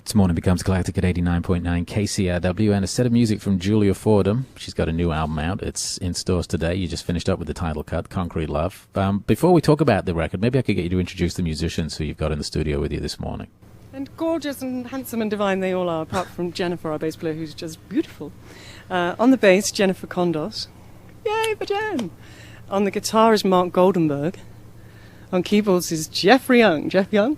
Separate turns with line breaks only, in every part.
This morning becomes galactic at 89.9 KCRW, and a set of music from Julia Fordham. She's got a new album out. It's in stores today. You just finished up with the title cut, Concrete Love. Before we talk about the record, maybe I could get you to introduce the musicians who you've got in the studio with you this morning.
And gorgeous and handsome and divine they all are, apart from Jennifer, our bass player, who's just beautiful. On the bass, Jennifer Condos. Yay for Jen! On the guitar is Mark Goldenberg. On keyboards is Jeff Young.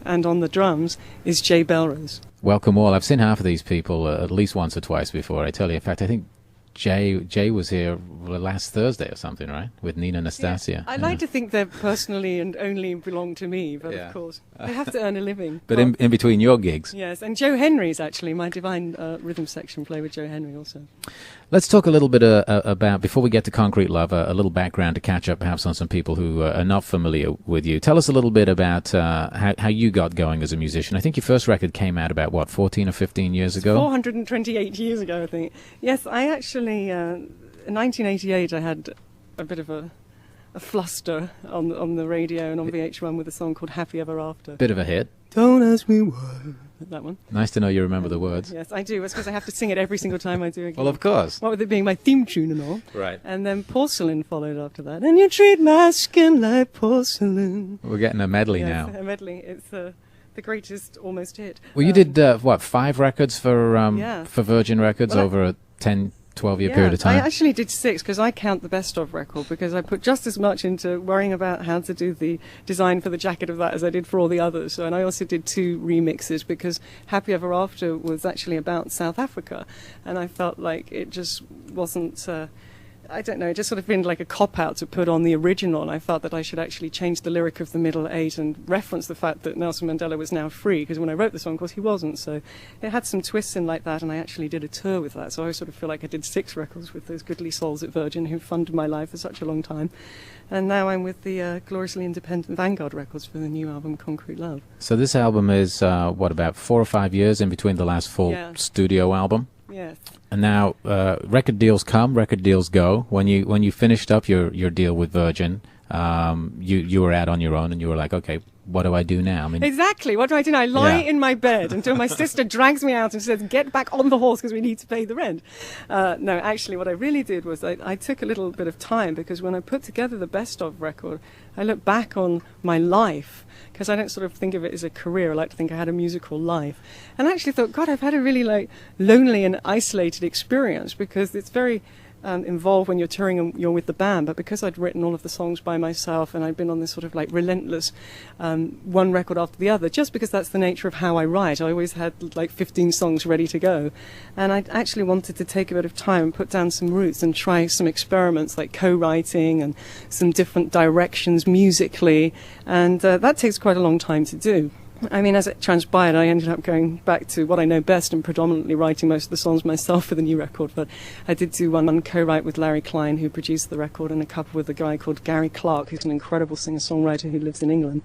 And on the drums is Jay Belrose.
Welcome all. I've seen half of these people at least once or twice before, I tell you. In fact, I think Jay was here last Thursday or something, right? With Nina Nastasia.
Yeah, I like to think they personally and only belong to me, but of course, they have to earn a living.
But in between your gigs.
Yes, and Joe Henry's actually, my divine rhythm section play with Joe Henry also.
Let's talk a little bit about, before we get to Concrete Love, a little background to catch up perhaps on some people who are not familiar with you. Tell us a little bit about how you got going as a musician. I think your first record came out about, 14 or 15 years ago?
428 years ago, I think. Yes, I actually, in 1988, I had a bit of a fluster on the radio and on VH1 with a song called Happy Ever After.
Bit of a hit.
Don't ask me why. That one.
Nice to know you remember the words.
Yes, I do. It's because I have to sing it every single time I do a gig.
Well, of course.
What with it being my theme tune and all.
Right.
And then Porcelain followed after that. And you treat my skin like porcelain.
We're getting a medley now.
A medley. It's the greatest almost hit.
Well, you did, 5 records for Virgin Records over a 10, 12-year period of time?
I actually did 6 because I count the best of record because I put just as much into worrying about how to do the design for the jacket of that as I did for all the others. So, and I also did 2 remixes because Happy Ever After was actually about South Africa, and I felt like it just wasn't... I don't know, it just sort of been like a cop-out to put on the original, and I felt that I should actually change the lyric of the middle 8 and reference the fact that Nelson Mandela was now free, because when I wrote the song, of course, he wasn't. So it had some twists in like that, and I actually did a tour with that. So I sort of feel like I did 6 records with those goodly souls at Virgin who funded my life for such a long time. And now I'm with the gloriously independent Vanguard Records for the new album, Concrete Love.
So this album is, about 4 or 5 years in between the last full studio album?
Yes.
And now, record deals come, record deals go. When you finished up your deal with Virgin, you were out on your own, and you were like, okay, what do I do now? I mean,
exactly. What do I do now? I lie in my bed until my sister drags me out and says, get back on the horse because we need to pay the rent. No, actually, what I really did was I took a little bit of time, because when I put together the best of record, I look back on my life, because I don't sort of think of it as a career. I like to think I had a musical life. And I actually thought, God, I've had a really lonely and isolated experience, because it's very involved when you're touring and you're with the band. But because I'd written all of the songs by myself, and I'd been on this sort of relentless one record after the other, just because that's the nature of how I write. I always had 15 songs ready to go. And I actually wanted to take a bit of time and put down some roots and try some experiments like co-writing and some different directions musically. And that takes quite a long time to do. I mean, as it transpired, I ended up going back to what I know best and predominantly writing most of the songs myself for the new record. But I did do one co-write with Larry Klein, who produced the record, and a couple with a guy called Gary Clark, who's an incredible singer-songwriter who lives in England.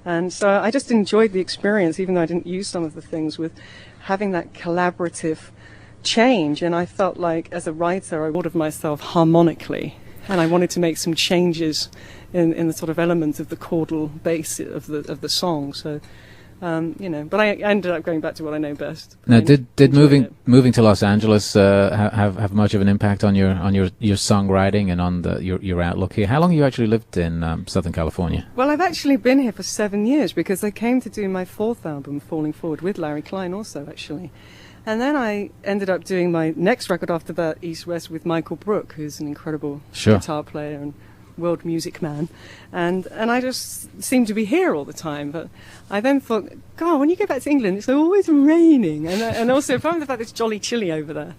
And so I just enjoyed the experience, even though I didn't use some of the things, with having that collaborative change. And I felt like, as a writer, I thought of myself harmonically, and I wanted to make some changes in the sort of elements of the chordal bass of the song. So... but I ended up going back to what I know best.
Now, did moving to Los Angeles have much of an impact on your songwriting and on your outlook here? How long have you actually lived in Southern California?
Well, I've actually been here for 7 years, because I came to do my 4th album, Falling Forward, with Larry Klein also, actually. And then I ended up doing my next record after that, East West, with Michael Brook, who's an incredible guitar player and world music man, and I just seemed to be here all the time. But I then thought, God, when you go back to England, it's always raining, and also apart from the fact that it's jolly chilly over there,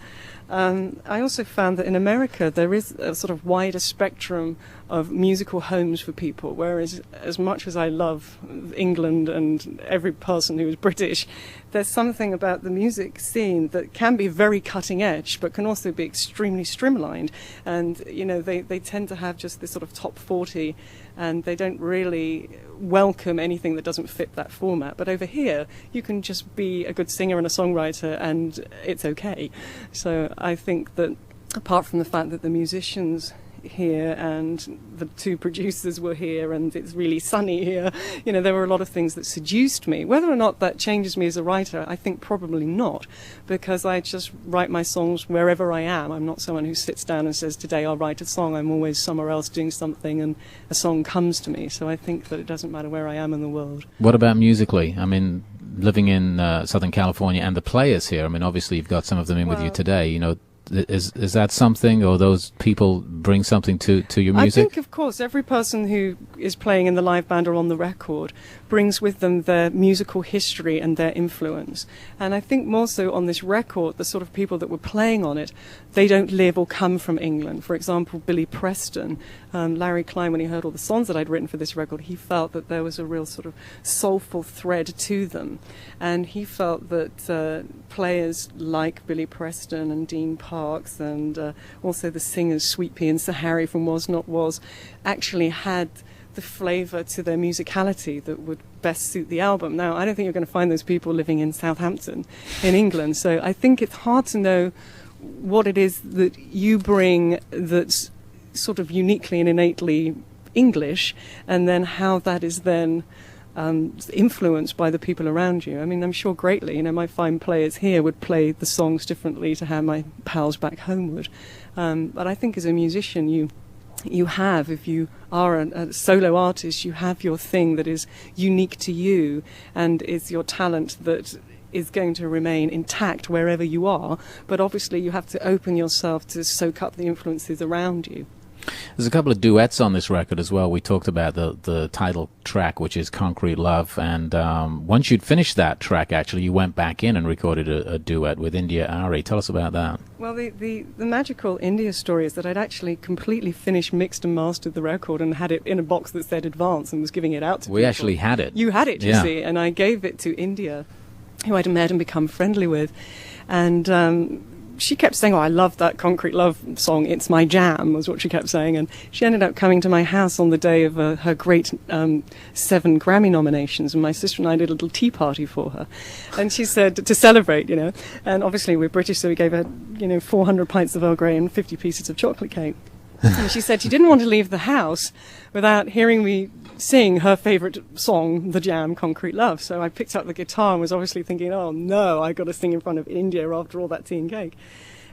I also found that in America there is a sort of wider spectrum of musical homes for people, whereas as much as I love England and every person who is British, there's something about the music scene that can be very cutting edge, but can also be extremely streamlined. And, they tend to have just this sort of top 40, and they don't really welcome anything that doesn't fit that format. But over here, you can just be a good singer and a songwriter, and it's okay. So I think that apart from the fact that the musicians here, and the two producers were here, and it's really sunny here. There were a lot of things that seduced me. Whether or not that changes me as a writer, I think probably not, because I just write my songs wherever I am. I'm not someone who sits down and says, today I'll write a song. I'm always somewhere else doing something, and a song comes to me. So I think that it doesn't matter where I am in the world.
What about musically? I mean, living in Southern California, and the players here, I mean, obviously you've got some of them in with you today, Is that something, or those people bring something to your music?
I think, of course, every person who is playing in the live band or on the record brings with them their musical history and their influence. And I think more so on this record, the sort of people that were playing on it, they don't live or come from England. For example, Billy Preston, Larry Klein, when he heard all the songs that I'd written for this record, he felt that there was a real sort of soulful thread to them. And he felt that players like Billy Preston and Dean Parks, and also the singers Sweet Pea and Sir Harry from Was Not Was, actually had the flavour to their musicality that would best suit the album. Now, I don't think you're going to find those people living in Southampton in England, so I think it's hard to know what it is that you bring that's sort of uniquely and innately English, and then how that is then influenced by the people around you. I mean, I'm sure greatly, my fine players here would play the songs differently to how my pals back home would. But I think as a musician, you have, if you are a solo artist, you have your thing that is unique to you, and is your talent that is going to remain intact wherever you are. But obviously you have to open yourself to soak up the influences around you.
There's a couple of duets on this record as well. We talked about the title track, which is Concrete Love, and once you'd finished that track, actually, you went back in and recorded a duet with India Ari. Tell us about that.
Well, the magical India story is that I'd actually completely finished, mixed and mastered the record and had it in a box that said advance and was giving it out to people.
We actually had it.
You had it, you see, and I gave it to India, who I'd met and become friendly with, and she kept saying, I love that Concrete Love song, it's my jam, was what she kept saying. And she ended up coming to my house on the day of her great 7 Grammy nominations, and my sister and I did a little tea party for her. And she said, to celebrate, and obviously we're British, so we gave her, 400 pints of Earl Grey and 50 pieces of chocolate cake. And she said she didn't want to leave the house without hearing me sing her favourite song, The Jam, Concrete Love. So I picked up the guitar and was obviously thinking, oh no, I got to sing in front of India after all that tea and cake.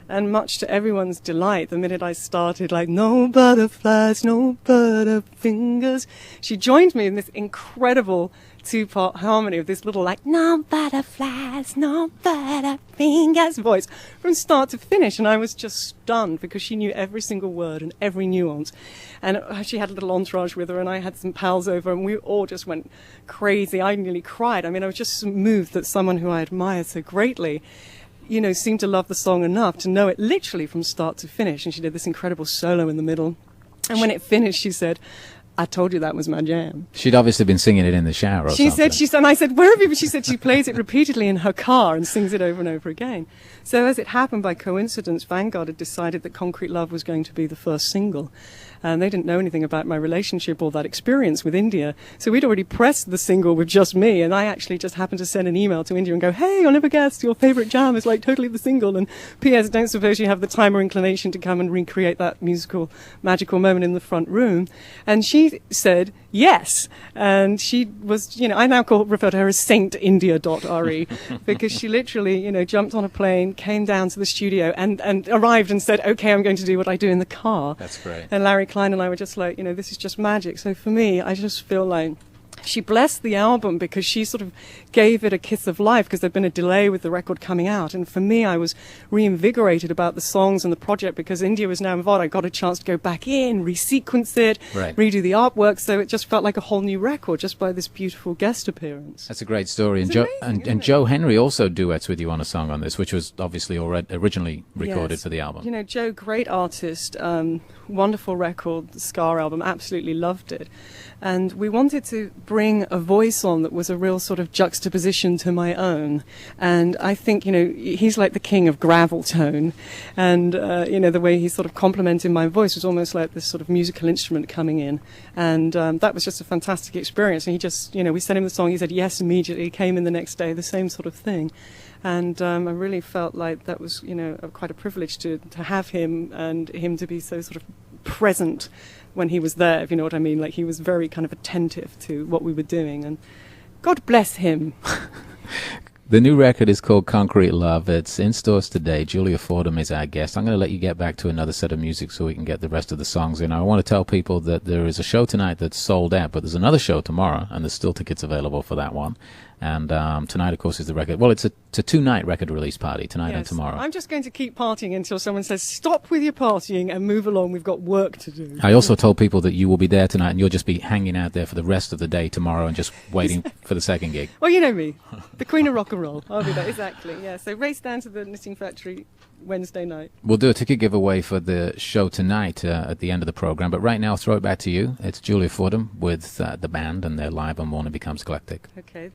And much to everyone's delight, the minute I started, like, no butterflies, no butterfingers, she joined me in this incredible 2-part harmony of this little, like, no butterflies, no butterfingers voice from start to finish. And I was just stunned because she knew every single word and every nuance. And she had a little entourage with her, and I had some pals over, and we all just went crazy. I nearly cried. I mean, I was just moved that someone who I admire so greatly, seemed to love the song enough to know it literally from start to finish. And she did this incredible solo in the middle. And when it finished, she said, I told you that was my jam.
She'd obviously been singing it in the shower or something.
And I said, where have you been? She said she plays it repeatedly in her car and sings it over and over again. So as it happened by coincidence, Vanguard had decided that Concrete Love was going to be the first single. And they didn't know anything about my relationship or that experience with India. So we'd already pressed the single with just me, and I actually just happened to send an email to India and go, hey, I'll never guess, your favourite jam is like totally the single, and P.S. don't suppose you have the time or inclination to come and recreate that musical magical moment in the front room. And she said yes, and she was, I now refer to her as Saint India.re because she literally, jumped on a plane, came down to the studio and arrived and said, okay, I'm going to do what I do in the car.
That's great.
And Larry Klein and I were just like, this is just magic. So for me, I just feel like she blessed the album because she sort of gave it a kiss of life because there'd been a delay with the record coming out. And for me, I was reinvigorated about the songs and the project because India was now involved. I got a chance to go back in, resequence it, redo the artwork. So it just felt like a whole new record just by this beautiful guest appearance.
That's a great story. And Joe Henry also duets with you on a song on this, which was obviously originally recorded for the album.
Joe, great artist, wonderful record, the Scar album, absolutely loved it. And we wanted to bring a voice on that was a real sort of juxtaposition to my own. And I think, he's like the king of gravel tone. And, the way he sort of complimented my voice was almost like this sort of musical instrument coming in. And that was just a fantastic experience. And he just, we sent him the song, he said yes immediately, came in the next day, the same sort of thing. And I really felt like that was, quite a privilege to have him and him to be so sort of present when he was there, if you know what I mean. Like, he was very kind of attentive to what we were doing, and God bless him.
The new record is called Concrete Love. It's in stores today. Julia Fordham is our guest. I'm going to let you get back to another set of music so we can get the rest of the songs in. I want to tell people that there is a show tonight that's sold out, but there's another show tomorrow, and there's still tickets available for that one. And tonight, of course, is the record. Well, it's a two-night record release party, tonight and tomorrow.
I'm just going to keep partying until someone says, stop with your partying and move along. We've got work to do.
I also told people that you will be there tonight, and you'll just be hanging out there for the rest of the day tomorrow and just waiting for the second gig.
Well, you know me, the queen of rock and roll. I'll be there, exactly. Yeah, so race down to the Knitting Factory Wednesday night.
We'll do a ticket giveaway for the show tonight at the end of the program, but right now I'll throw it back to you. It's Julia Fordham with the band, and they're live on Morning Becomes Eclectic.
Okay.